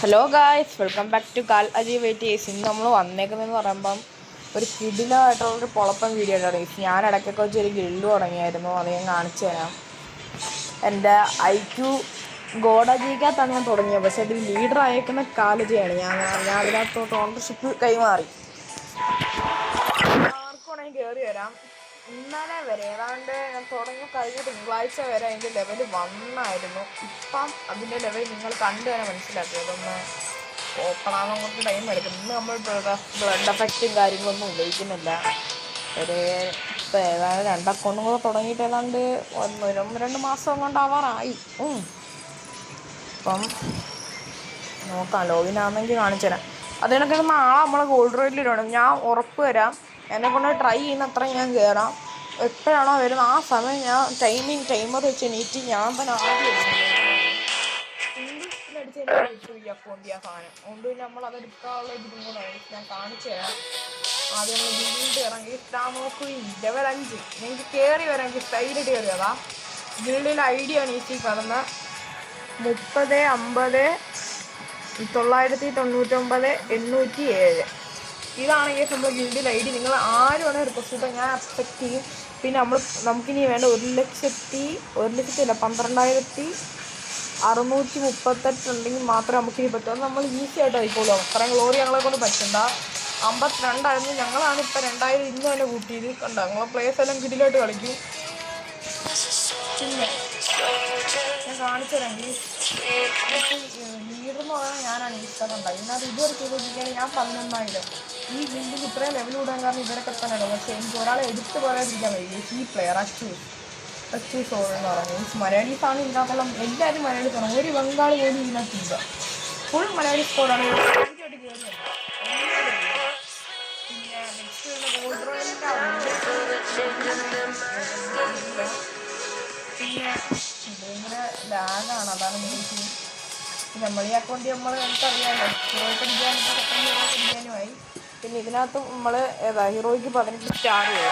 Hello guys, welcome back to കാൽ അജി waiters. ഇന്ന് നമ്മൾ വന്നേക്കുന്നതെന്ന് പറയുമ്പം ഒരു കിടിലമായിട്ടുള്ളൊരു പൊളപ്പം വീഡിയോ ആണ്. ഞാൻ ഇടയ്ക്കൊക്കെ വെച്ചൊരു ഗിൽഡ് തുടങ്ങിയായിരുന്നു, അത് ഞാൻ കാണിച്ചു തരാം. എൻ്റെ IQ ഗോഡജിക്കകത്താണ് ഞാൻ തുടങ്ങിയത്, പക്ഷേ അതിൽ ലീഡർ അയക്കുന്ന കാലജിയാണ്. ഞാൻ അതിനകത്തോട്ട് ഓണർഷിപ്പ് കൈമാറി. ആർക്കുവാണെങ്കിൽ കയറി വരാം. ഇന്നലെ വരെ ഏതാണ്ട് ഞാൻ തുടങ്ങി കഴിഞ്ഞ തിങ്കളാഴ്ച വരെ അതിൻ്റെ ലെവൽ വന്നായിരുന്നു. ഇപ്പം അതിൻ്റെ ലെവൽ നിങ്ങൾ കണ്ടു തന്നെ മനസ്സിലാക്കി. അതൊന്ന് ഓപ്പണാകാൻ കുറച്ച് ടൈം എടുക്കും. ഇന്ന് നമ്മൾ ബ്ലഡ് എഫക്റ്റും കാര്യങ്ങളൊന്നും ഉപയോഗിക്കുന്നില്ല. ഇപ്പം ഏതാണ്ട് 2 അക്കൗണ്ടും കൂടെ തുടങ്ങിയിട്ട് ഏതാണ്ട് 1-2 മാസം കൊണ്ടാവാറായി. അപ്പം നോക്കാം, ലോഗിനാണെങ്കിൽ കാണിച്ചു തരാം. അതിനൊക്കെ നാളെ നമ്മളെ ഗോൾഡ് റേറ്റിൽ ഇടണം. ഞാൻ ഉറപ്പ് തരാം, എന്നെക്കൊണ്ട് ട്രൈ ചെയ്യുന്ന അത്ര ഞാൻ കയറാം. എപ്പോഴാണോ വരുന്നത് ആ സമയം ഞാൻ ടൈമർ വെച്ച് എണീറ്റ് ഞാൻ തന്നെ ആദ്യം ഇംഗ്ലീഷിലടിച്ച് കിട്ടും ഈ അക്കൗണ്ട്, ആ സാധനം. അതുകൊണ്ട് പിന്നെ നമ്മളത് എടുക്കാനുള്ള ഇതും കൂടെ ഞാൻ കാണിച്ചു തരാം. ആദ്യം നമ്മൾ ഗിൽഡിൽ ഇറങ്ങി നോക്കൂ. ലെവൽ 5 നിങ്ങൾക്ക് കയറി വരാമെങ്കിൽ സ്റ്റൈലിട്ട് കയറി അതാ ഗിൽഡിൽ ID ആണ് ഈ കടന്ന 30 50 999 807. ഇതാണെങ്കിൽ നമ്മൾ ഗിൽഡിൽ ID നിങ്ങൾ ആരും വേണമെങ്കിൽ റിക്വസ്റ്റ് ചെയ്താൽ ഞാൻ അക്സെപ്റ്റ് ചെയ്യും. പിന്നെ നമുക്കിനി വേണ്ട 1,12,638 ഉണ്ടെങ്കിൽ മാത്രമേ നമുക്കിനി പറ്റൂ. അത് നമ്മൾ ഈസി ആയിട്ട് ആയിക്കോളൂ. അത്രയും ഗ്ലോറി ഞങ്ങളെ കൊണ്ട് പറ്റണ്ട. 52 ഞങ്ങളാണ് ഇപ്പം 2000 ഇന്ന് തന്നെ കൂട്ടിയത്. കണ്ടോ, ഞങ്ങളെ പ്ലേസ് എല്ലാം ഗിൽഡിലായിട്ട് കളിക്കും. പിന്നെ ഞാൻ കാണിച്ചു തരാം. ലീഡർ എന്ന് പറയുന്നത് ഞാനാണ് ഇഷ്ടമുണ്ടായി. ഇതിനകത്ത് ഇതുവരെ ചെയ്തിരിക്കുകയാണ് ഞാൻ 11,000. ഈ ഗിൽഡിൽ ഇത്രയും ലെവൽ കൂടാൻ കാരണം ഇവരൊക്കെ തന്നെയാണ്. പക്ഷേ എനിക്ക് ഒരാളെ എടുത്ത് പറയാതിരിക്കാൻ കഴിയും. ഈ പ്ലെയർ അച്ചൂസ് എന്ന് പറയുന്നത് മലയാളീസാണ്. ഇതിനകത്തുള്ള എല്ലാവരും മലയാളീസാണ്. ഒരു ബംഗാളി പോലും ഇതിനകത്തില്ല. ഫുൾ മലയാളി സ്കോഡാണ്. ആദ്യമായിട്ട് കയറുന്നത്. പിന്നെ നെക്സ്റ്റ് ഗോൾഡ് റോയലിൻ്റെ പിന്നെ ഭയങ്കര ലാഗാണ്, അതാണ് മെയിൻ. നമ്മൾ ഈ അക്കൗണ്ട് നമുക്കറിയാമല്ലോ, ഹീറോയ്ക്ക് അടിക്കാനിപ്പോൾ അടിക്കാനുമായി. പിന്നെ ഇതിനകത്ത് നമ്മൾ ഹീറോയ്ക്ക് 18 സ്റ്റാർ ആയി.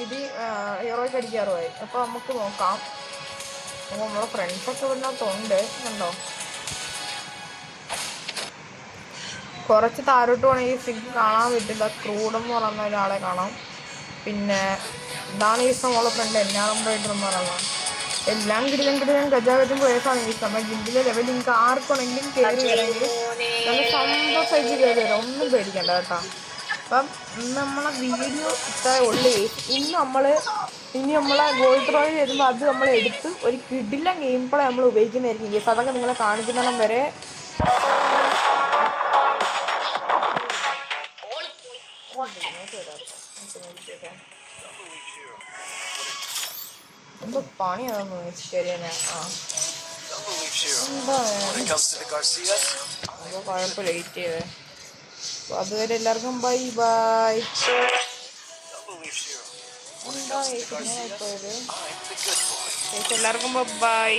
ഇത് ഹീറോയ്ക്ക് അടിക്കാറുമായി. അപ്പോൾ നമുക്ക് നോക്കാം. അപ്പോൾ നമ്മളെ ഫ്രണ്ട്സൊക്കെ ഇതിനകത്തുണ്ട്. കണ്ടോ, കുറച്ച് താരോട്ട് വേണമെങ്കിൽ സിഗ് കാണാൻ പറ്റില്ല. ക്രൂഡെന്ന് പറയുന്ന ഒരാളെ കാണാം. പിന്നെ ഇതാണ് ഈ നമ്മളെ ഫ്രണ്ട് എന്നാറൈഡർ എന്ന് പറയുന്നത്. എല്ലാം കിടിലും ഗജാഗജം പ്ലേസാണ് ഈ സമയം. ഗിൽഡിലെ ലെവൽ നിങ്ങൾക്ക് ആർക്കാണെങ്കിലും കയറി വരെങ്കിൽ നല്ല സന്തോഷമായിട്ട് കയറി വരാം. ഒന്നും പേടിക്കണ്ട കേട്ടോ. അപ്പം നമ്മളെ വീഡിയോ ഇത്ര ഉള്ളു. ഇനി നമ്മളെ ഗോൾഡ് റോയിൽ വരുമ്പോൾ അത് നമ്മൾ എടുത്ത് ഒരു കിടിലം ഗെയിം പ്ലേ നമ്മൾ ഉപയോഗിക്കുന്നതായിരിക്കും. ഗെയിംസ് അതൊക്കെ നിങ്ങളെ കാണിക്കുന്നിടം വരെ എന്തോ പണിയാണെന്ന് ശരിയാണ്. എന്താ കുഴപ്പം ലേറ്റ് ചെയ്തേ. അപ്പോൾ അതുവരെ എല്ലാവർക്കും ബൈ. എന്താ പോയത് എല്ലാവർക്കും ബൈ.